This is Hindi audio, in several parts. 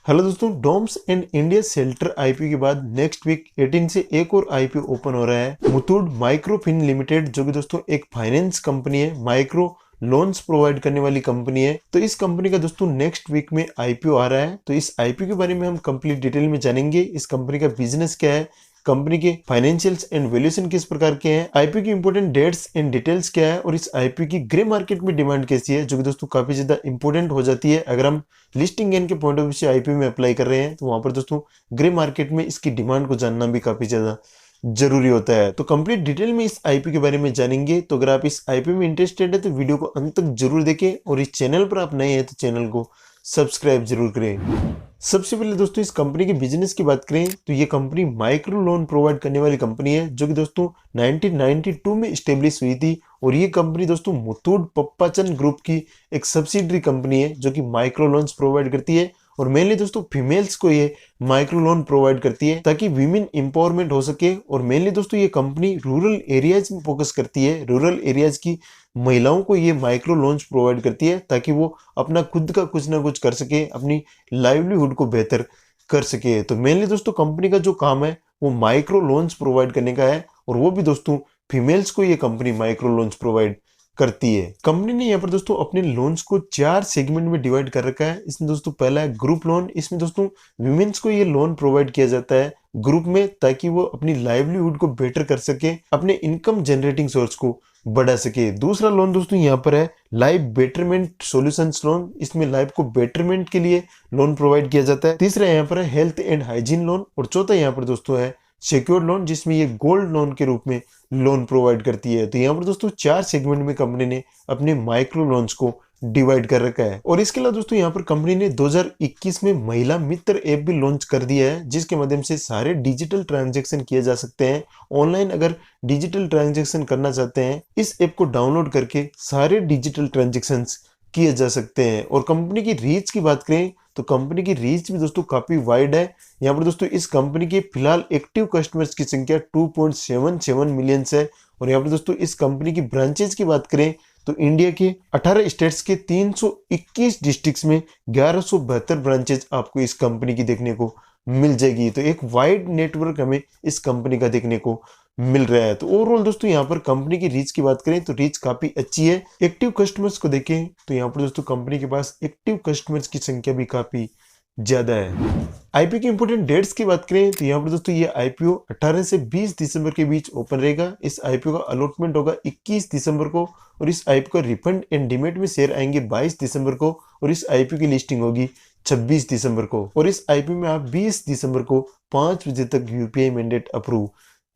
हेलो दोस्तों, DOMS and India Shelter IPO के बाद नेक्स्ट वीक 18 से एक और आईपीओ ओपन हो रहा है। मुथूट माइक्रोफिन लिमिटेड, जो कि दोस्तों एक फाइनेंस कंपनी है, माइक्रो लोन्स प्रोवाइड करने वाली कंपनी है। तो इस कंपनी का दोस्तों नेक्स्ट वीक में आईपीओ आ रहा है। तो इस आईपीओ के बारे में हम कंप्लीट डिटेल में जानेंगे। इस कंपनी का बिजनेस क्या है, कंपनी के फाइनेंशियल्स एंड वैल्यूएशन किस प्रकार के हैं, आईपीओ की इंपोर्टेंट डेट्स एंड डिटेल्स क्या है, और इस आईपीओ की ग्रे मार्केट में डिमांड कैसी है, जो कि दोस्तों काफी ज्यादा इंपॉर्टेंट हो जाती है। अगर हम लिस्टिंग गेन के पॉइंट ऑफ व्यू से आईपीओ में अप्लाई कर रहे हैं तो वहां पर दोस्तों ग्रे मार्केट में इसकी डिमांड को जानना भी काफी ज्यादा जरूरी होता है। तो कंप्लीट डिटेल में इस आईपीओ के बारे में जानेंगे। तो अगर आप इस आईपीओ में इंटरेस्टेड है तो वीडियो को अंत तक जरूर देखें, और इस चैनल पर आप नए हैं तो चैनल को सब्सक्राइब जरूर करें। सबसे पहले दोस्तों इस कंपनी के बिजनेस की बात करें तो ये कंपनी माइक्रो लोन प्रोवाइड करने वाली कंपनी है, जो कि दोस्तों 1992 में स्टेब्लिश हुई थी। और ये कंपनी दोस्तों मुथूट पप्पाचन ग्रुप की एक सब्सिडरी कंपनी है, जो कि माइक्रो लोन्स प्रोवाइड करती है। और मेनली दोस्तों फीमेल्स को ये माइक्रो लोन प्रोवाइड करती है ताकि वीमेन एम्पावरमेंट हो सके। और मेनली दोस्तों ये कंपनी रूरल एरियाज में फोकस करती है। रूरल एरियाज की महिलाओं को ये माइक्रो लोन्स प्रोवाइड करती है ताकि वो अपना खुद का कुछ ना कुछ कर सके, अपनी लाइवलीहुड को बेहतर कर सके। तो मेनली दोस्तों कंपनी का जो काम है वो माइक्रो लोन्स प्रोवाइड करने का है, और वो भी दोस्तों फीमेल्स को ये कंपनी माइक्रो लोन्स प्रोवाइड करती है। कंपनी ने यहाँ पर दोस्तों अपने लोन्स को 4 सेगमेंट में डिवाइड कर रखा है। इसमें दोस्तों पहला है ग्रुप लोन। इसमें दोस्तों विमेन्स को ये लोन प्रोवाइड किया जाता है ग्रुप में, ताकि वो अपनी लाइवलीहुड को बेटर कर सके, अपने इनकम जनरेटिंग सोर्स को बढ़ा सके। दूसरा लोन दोस्तों यहाँ पर है लाइफ बेटरमेंट सॉल्यूशंस लोन। इसमें लाइफ को बेटरमेंट के लिए लोन प्रोवाइड किया जाता है। तीसरा यहाँ पर है हेल्थ एंड हाइजीन लोन, और चौथा यहाँ पर दोस्तों है सिक्योर्ड लोन, जिसमें ये गोल्ड लोन के रूप में लोन प्रोवाइड करती है। तो यहाँ पर दोस्तों 4 सेगमेंट में कंपनी ने अपने माइक्रो लोन्स को डिवाइड कर रखा है। और इसके अलावा दोस्तों यहाँ पर कंपनी ने 2021 में महिला मित्र ऐप भी लॉन्च कर दिया है, जिसके माध्यम से सारे डिजिटल ट्रांजैक्शन किए जा सकते हैं। ऑनलाइन अगर डिजिटल ट्रांजैक्शन करना चाहते हैं, इस ऐप को डाउनलोड करके सारे डिजिटल ट्रांजैक्शन किए जा सकते हैं। और कंपनी की रीच की बात करें तो कंपनी की रीच भी दोस्तों काफी वाइड है। यहाँ पर दोस्तों इस कंपनी के फिलहाल एक्टिव कस्टमर्स की संख्या 2.77 मिलियन है। और यहाँ पर दोस्तों इस कंपनी की ब्रांचेज की बात करें तो इंडिया के 18 स्टेट्स के 321 डिस्ट्रिक्ट्स में 1172 ब्रांचेज आपको इस कंपनी की देखने को मिल जाएगी। तो एक वाइड नेटवर्क हमें इस कंपनी का देखने को मिल रहा है। तो ओवरऑल दोस्तों यहाँ पर कंपनी की रीच की बात करें तो रीच काफी अच्छी है। एक्टिव कस्टमर्स को देखें तो यहाँ पर दोस्तों कंपनी के पास एक्टिव कस्टमर्स की संख्या भी काफी ज्यादा है। आईपीओ की इंपोर्टेंट डेट्स की बात करें तो यहाँ पर दोस्तों ये आईपीओ 18 से 20 दिसंबर के बीच ओपन रहेगा। इस आईपीओ का अलॉटमेंट होगा 21 दिसंबर को, और इस आईपीओ का रिफंड एंड डिमेट में शेयर आएंगे 22 दिसंबर को, और इस आईपीओ की लिस्टिंग होगी 26 दिसंबर को। और इस आईपीओ में आप 20 दिसंबर को 5 बजे तक यूपीआई मैंडेट अप्रूव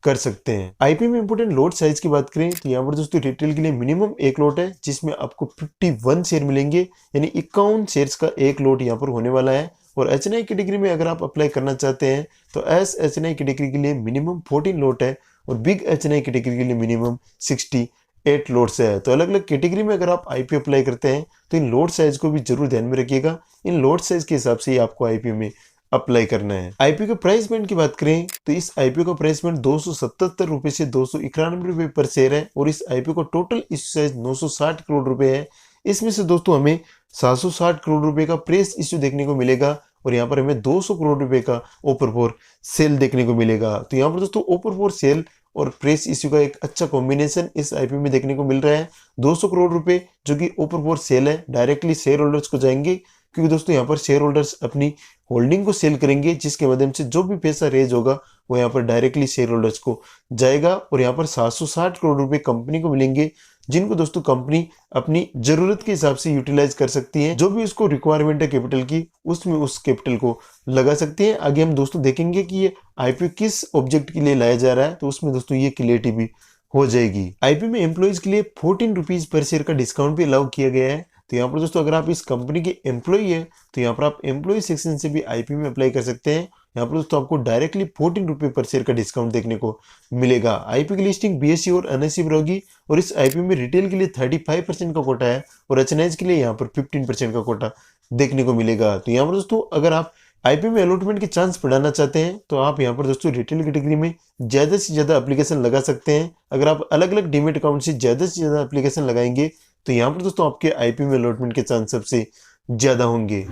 कर सकते हैं। आईपीओ में इंपोर्टेंट लॉट साइज की बात करें तो यहाँ पर दोस्तों रिटेल के लिए मिनिमम एक लॉट है, जिसमें आपको 51 शेयर मिलेंगे, यानी 51 शेयर्स का एक लॉट यहाँ पर होने वाला है। और एचएनआई कैटेगरी में अगर आप अप्लाई करना चाहते हैं तो एस एचएनआई कैटेगरी के लिए मिनिमम 14 लॉट है, और बिग एचएनआई कैटेगरी के लिए मिनिमम 68 लॉट्स है। तो अलग अलग कैटेगरी में अगर आप आईपीओ अप्लाई करते हैं तो इन लॉट साइज को भी जरूर ध्यान में रखिएगा। इन लॉट साइज के हिसाब से ही आपको आईपीओ में अप्लाई करना है। आईपीओ के प्राइस बैंड की बात करें तो इस आईपीओ का प्राइस बैंड 277 रुपए से 291 रुपए पर शेयर है, और इस आईपीओ का टोटल इश्यू साइज 960 करोड़ रुपए है। इसमें से दोस्तों हमें 760 करोड़ रुपए का प्रेस इश्यू देखने को मिलेगा, और यहाँ पर हमें 200 करोड़ रुपए का ओपर फॉर सेल देखने को मिलेगा। तो यहाँ पर दोस्तों ओपर फॉर सेल और प्रेस इश्यू का एक अच्छा कॉम्बिनेशन इस आईपीओ में देखने को मिल रहा है। 200 करोड़ रुपए जो कि ओपर फॉर सेल है, डायरेक्टली शेयर होल्डर्स को जाएंगे, क्योंकि दोस्तों यहाँ पर शेयर होल्डर्स अपनी होल्डिंग को सेल करेंगे, जिसके माध्यम से जो भी पैसा रेज होगा वो यहाँ पर डायरेक्टली शेयर होल्डर्स को जाएगा। और यहाँ पर 760 करोड़ रुपए कंपनी को मिलेंगे, जिनको दोस्तों कंपनी अपनी जरूरत के हिसाब से यूटिलाइज कर सकती है। जो भी उसको रिक्वायरमेंट है कैपिटल की, उसमें उस कैपिटल को लगा सकती है। आगे हम दोस्तों देखेंगे कि ये आईपीओ किस ऑब्जेक्ट के लिए लाया जा रहा है, तो उसमें दोस्तों ये क्लियरिटी भी हो जाएगी। आईपीओ में एम्प्लॉइज के लिए 14 रुपीज पर शेयर का डिस्काउंट भी अलाउ किया गया है। तो यहाँ पर दोस्तों अगर आप इस कंपनी के एम्प्लॉई है तो यहाँ पर आप एम्प्लॉय सेक्शन से भी आईपीओ में अप्लाई कर सकते हैं। यहाँ पर दोस्तों आपको डायरेक्टली 14 रुपए पर शेयर का डिस्काउंट देखने को मिलेगा। आईपीओ की लिस्टिंग बीएसई और एनएसई पर होगी, और इस आईपीओ में रिटेल के लिए 35% का कोटा है, और एचएनआईज के लिए यहाँ पर 15% का कोटा देखने को मिलेगा। तो यहाँ पर दोस्तों अगर आप आईपीओ में अलॉटमेंट के चांस बढ़ाना चाहते हैं तो आप यहाँ पर दोस्तों रिटेल कैटेगरी में ज्यादा से ज्यादा एप्लीकेशन लगा सकते हैं। अगर आप अलग अलग डीमेट अकाउंट से ज्यादा एप्लीकेशन लगाएंगे तो यहाँ पर दोस्तों आपके आईपीओ में अलॉटमेंट के चांस सबसे ज्यादा होंगे।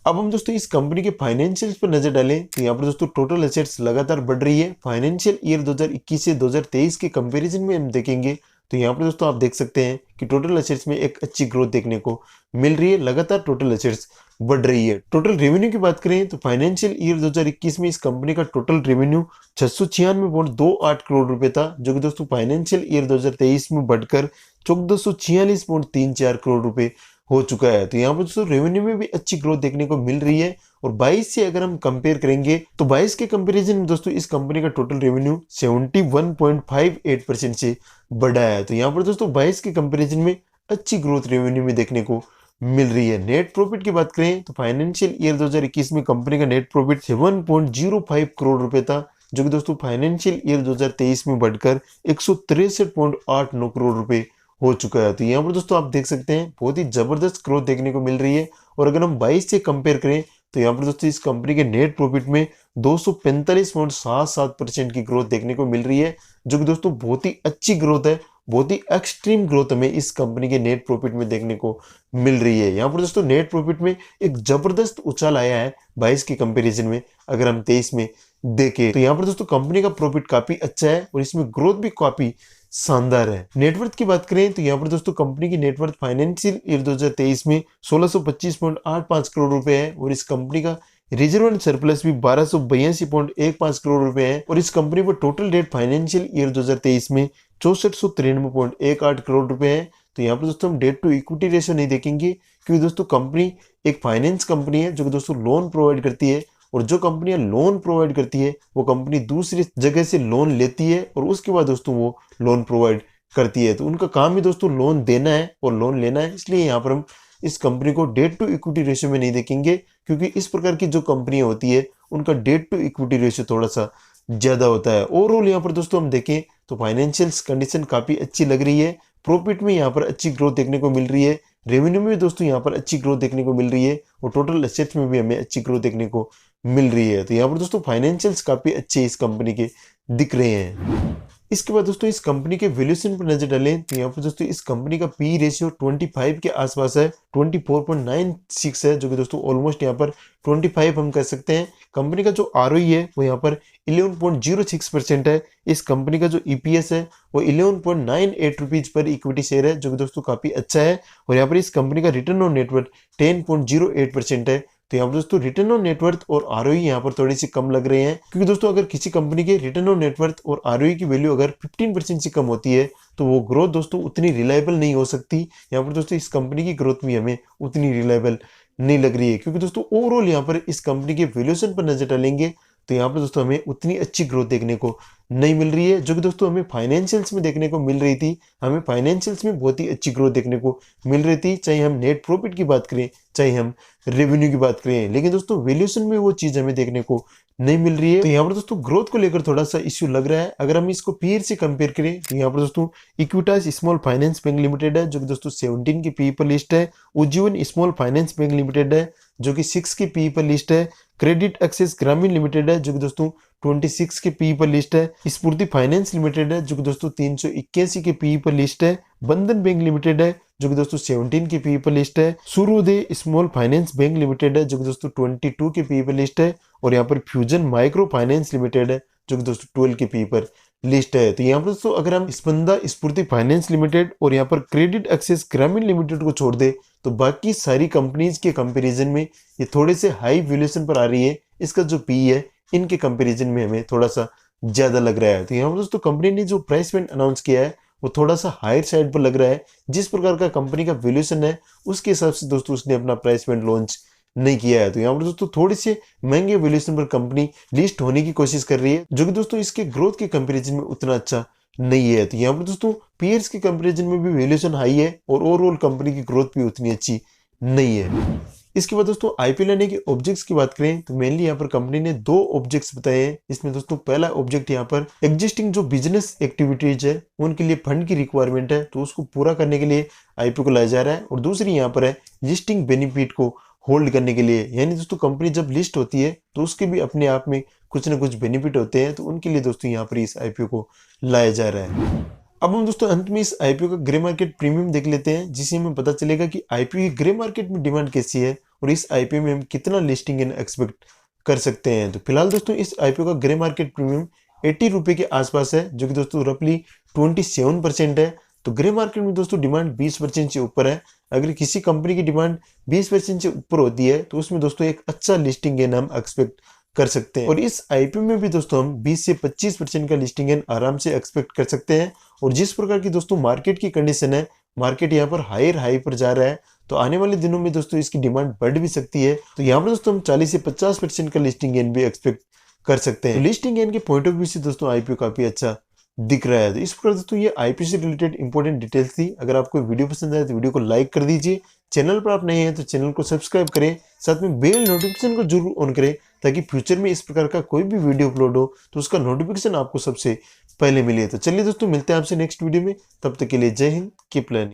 अब हम दोस्तों इस कंपनी के फाइनेंशियल्स पर नजर डालें तो यहाँ पर दोस्तों टोटल एसेट्स लगातार बढ़ रही है। फाइनेंशियल ईयर 2021 से 2023 के कंपैरिजन में हम देखेंगे तो यहाँ पर दोस्तों आप देख सकते हैं कि टोटल एसेट्स में एक अच्छी ग्रोथ देखने को मिल रही है। लगातार टोटल एसेट्स बढ़ रही है। टोटल रेवेन्यू की बात करें तो फाइनेंशियल ईयर 2021 में इस कंपनी का टोटल रेवेन्यू 696.28 करोड़ रुपए था, जो कि दोस्तों फाइनेंशियल ईयर 2023 में बढ़कर 1446.34 करोड़ रुपए हो चुका है। तो यहाँ पर दोस्तों रेवेन्यू में भी अच्छी ग्रोथ देखने को मिल रही है। और 22 से अगर हम कंपेयर करेंगे तो 22 के कंपैरिजन में दोस्तों इस कंपनी का टोटल रेवेन्यू 71.58% से बढ़ा है। तो यहाँ पर दोस्तों 22 के कंपैरिजन में अच्छी ग्रोथ रेवेन्यू में देखने को मिल रही है। नेट प्रॉफिट की बात करें तो फाइनेंशियल ईयर 2021 में कंपनी का नेट प्रॉफिट 7.05 करोड़ रुपए था, जो कि दोस्तों फाइनेंशियल ईयर 2023 में बढ़कर 163.89 करोड़ रुपए हो चुका है। तो यहाँ पर दोस्तों आप देख सकते हैं बहुत ही जबरदस्त ग्रोथ देखने को मिल रही है। और अगर हम 22 से कंपेयर करें तो यहाँ पर दोस्तों इस कंपनी के नेट प्रॉफिट में 245.77% की ग्रोथ देखने को मिल रही है, जो कि दोस्तों बहुत ही अच्छी ग्रोथ है। बहुत ही एक्सट्रीम ग्रोथ हमें इस कंपनी के नेट प्रॉफिट में देखने को मिल रही है। यहाँ पर दोस्तों नेट प्रॉफिट में एक जबरदस्त उछाल आया है 22 के कंपैरिजन में। अगर हम 23 में देखें तो यहाँ पर दोस्तों कंपनी का प्रॉफिट काफी अच्छा है और इसमें ग्रोथ भी काफी शानदार है। नेटवर्थ की बात करें तो यहाँ पर दोस्तों कंपनी की नेटवर्थ फाइनेंशियल ईयर 2023 में 1625.85 करोड़ रुपए है और इस कंपनी का रिजर्व एंड सरप्लस भी 1282.15 करोड़ रुपए है। और इस कंपनी पर टोटल डेट फाइनेंशियल ईयर 2023 में 6493.18 करोड़ रुपए है। तो यहाँ पर दोस्तों हम डेट टू इक्विटी रेशियो नहीं देखेंगे, क्योंकि दोस्तों कंपनी एक फाइनेंस कंपनी है जो कि दोस्तों लोन प्रोवाइड करती है। और जो कंपनियां लोन प्रोवाइड करती है वो कंपनी दूसरी जगह से लोन लेती है और उसके बाद दोस्तों वो लोन प्रोवाइड करती है। तो उनका काम ही दोस्तों लोन देना है और लोन लेना है। इसलिए यहाँ पर हम इस कंपनी को डेट टू इक्विटी रेशियो में नहीं देखेंगे, क्योंकि इस प्रकार की जो कंपनियां होती है उनका डेट टू इक्विटी रेशियो थोड़ा सा ज्यादा होता है। ओवरऑल यहाँ पर दोस्तों हम देखें तो फाइनेंशियल कंडीशन काफी अच्छी लग रही है। प्रॉफिट में यहाँ पर अच्छी ग्रोथ देखने को मिल रही है। रेवेन्यू में भी दोस्तों यहाँ पर अच्छी ग्रोथ देखने को मिल रही है और टोटल एसेट्स में भी हमें अच्छी ग्रोथ देखने को मिल रही है। तो यहाँ पर दोस्तों फाइनेंशियल्स काफी अच्छे इस कंपनी के दिख रहे हैं। इसके बाद दोस्तों इस कंपनी के वैल्यूएशन पर नजर डालें तो यहाँ पर दोस्तों इस कंपनी का पी रेशियो 25 के आसपास है, 24.96 है, जो कि दोस्तों ऑलमोस्ट यहाँ पर 25 हम कह सकते हैं। कंपनी का जो आरओई है वो यहाँ पर 11.06% है। इस कंपनी का जो ईपीएस है वो 11.98 रुपीज पर इक्विटी शेयर है, जो कि दोस्तों काफी अच्छा है। और यहाँ पर इस कंपनी का रिटर्न ऑन नेटवर्थ 10.08% है। तो यहाँ पर दोस्तों रिटर्न ऑन नेटवर्थ और आरओई यहाँ पर थोड़ी सी कम लग रहे हैं, क्योंकि दोस्तों अगर किसी कंपनी के रिटर्न ऑन नेटवर्थ और आरओई की वैल्यू अगर 15% से कम होती है तो वो ग्रोथ दोस्तों उतनी रिलायबल नहीं हो सकती। यहाँ पर दोस्तों इस कंपनी की ग्रोथ भी हमें उतनी रिलायबल नहीं लग रही है, क्योंकि दोस्तों ओवरऑल यहाँ पर इस कंपनी के वैल्यूएशन पर नजर डालेंगे तो यहाँ पर दोस्तों हमें उतनी अच्छी ग्रोथ देखने को नहीं मिल रही है, जो कि दोस्तों हमें फाइनेंशियल्स में देखने को मिल रही थी। हमें फाइनेंशियल्स में बहुत ही अच्छी ग्रोथ देखने को मिल रही थी, चाहे हम नेट प्रॉफिट की बात करें चाहे हम रेवेन्यू की बात करें। लेकिन दोस्तों वैल्यूएशन में वो चीज हमें देखने को नहीं मिल रही है। तो यहाँ पर दोस्तों ग्रोथ को लेकर थोड़ा सा इश्यू लग रहा है। अगर हम इसको पीयर से कंपेयर करें तो यहाँ पर दोस्तों Equitas small finance bank limited है, जो कि दोस्तों 17 की पी पर लिस्ट है। Ujjivan small finance bank limited है, जो कि 6 की पी पर लिस्ट है। क्रेडिट एक्सेस ग्रामीण लिमिटेड है, जो कि दोस्तों 26 के पी पर लिस्ट है। स्फूर्ति फाइनेंस लिमिटेड है, जो कि दोस्तों 381 के पी पर लिस्ट है। बंधन बैंक लिमिटेड है, जो कि दोस्तों 17 के पी पर लिस्ट है। सूर्योदय स्मॉल फाइनेंस बैंक लिमिटेड है, जो कि दोस्तों 22 के पी पर लिस्ट है। और यहाँ पर फ्यूजन माइक्रो फाइनेंस लिमिटेड है, जो कि दोस्तों 12 के पी पर लिस्ट है। तो यहाँ पर दोस्तों अगर हम स्पंदा स्फूर्ति फाइनेंस लिमिटेड और यहाँ पर क्रेडिट एक्सेस ग्रामीण लिमिटेड को छोड़ दे तो बाकी सारी कंपनीज के कंपैरिजन में ये थोड़े से हाई वैल्यूएशन पर आ रही है। इसका जो पी है इनके कंपैरिजन में हमें थोड़ा सा ज्यादा लग रहा है। तो यहाँ पर दोस्तों कंपनी ने जो प्राइस पॉइंट अनाउंस किया है वो थोड़ा सा हायर साइड पर लग रहा है। जिस प्रकार का कंपनी का वैल्यूएशन है उसके हिसाब से दोस्तों उसने अपना प्राइस पॉइंट लॉन्च नहीं किया है। तो यहाँ पर दोस्तों थोड़ी सी महंगे वैल्यूएशन पर कंपनी लिस्ट होने की कोशिश कर रही है, जो कि दोस्तों इसके ग्रोथ के कंपैरिजन में उतना अच्छा नहीं है। तो यहाँ पर दोस्तों पीयर्स के कंपैरिजन में भी वैल्यूएशन हाई है और ओवरऑल कंपनी की ग्रोथ भी उतनी अच्छी नहीं है। इसके बाद दोस्तों आईपीओ लेने के ऑब्जेक्ट्स की बात करें तो मेनली यहाँ पर कंपनी ने 2 ऑब्जेक्ट्स बताए हैं। इसमें दोस्तों पहला ऑब्जेक्ट यहाँ पर एग्जिस्टिंग जो बिजनेस एक्टिविटीज है उनके लिए फंड की रिक्वायरमेंट है, तो उसको पूरा करने के लिए आईपीओ को लाया जा रहा है। और दूसरी यहाँ पर है एग्जिस्टिंग बेनिफिट को होल्ड करने के लिए, यानी दोस्तों कंपनी जब लिस्ट होती है तो उसके भी अपने आप में कुछ ना कुछ बेनिफिट होते हैं, तो उनके लिए दोस्तों यहाँ पर इस आईपीओ को लाया जा रहा है। अब हम दोस्तों अंत में इस आईपीओ का ग्रे मार्केट प्रीमियम देख लेते हैं, जिससे हमें पता चलेगा कि आईपीओ की ग्रे मार्केट में डिमांड कैसी है और इस आईपीओ में हम कितना लिस्टिंग इन एक्सपेक्ट कर सकते हैं। तो फिलहाल दोस्तों इस आईपीओ का ग्रे मार्केट प्रीमियम 80 रुपए के आसपास है, जो कि दोस्तों रफली 27% है। तो ग्रे मार्केट में दोस्तों डिमांड 20% से ऊपर है। अगर किसी कंपनी की डिमांड 20% से ऊपर होती है तो उसमें दोस्तों एक अच्छा लिस्टिंग गेन हम एक्सपेक्ट कर सकते हैं। और इस आईपीओ में भी दोस्तों हम 20 से 25% का लिस्टिंग गेन आराम से एक्सपेक्ट कर सकते हैं। और जिस प्रकार की दोस्तों मार्केट की कंडीशन है, मार्केट यहाँ पर हायर हाई पर जा रहा है, तो आने वाले दिनों में दोस्तों इसकी डिमांड बढ़ भी सकती है। तो यहाँ पर दोस्तों हम 40 से 50% का लिस्टिंग गेन भी एक्सपेक्ट कर सकते हैं। तो लिस्टिंग गेन के पॉइंट ऑफ व्यू से दोस्तों आईपीओ काफी अच्छा दिख रहा है। तो इस प्रकार दोस्तों ये आईपीओ से रिलेटेड इंपॉर्टेंट डिटेल्स थी। अगर आपको वीडियो पसंद आए तो वीडियो को लाइक कर दीजिए। चैनल पर आप नए हैं तो चैनल को सब्सक्राइब करें, साथ में बेल नोटिफिकेशन को जरूर ऑन करें, ताकि फ्यूचर में इस प्रकार का कोई भी वीडियो अपलोड हो तो उसका नोटिफिकेशन आपको सबसे पहले मिले। तो चलिए दोस्तों, मिलते हैं आपसे नेक्स्ट वीडियो में। तब तक के लिए जय हिंद, कीप लर्निंग।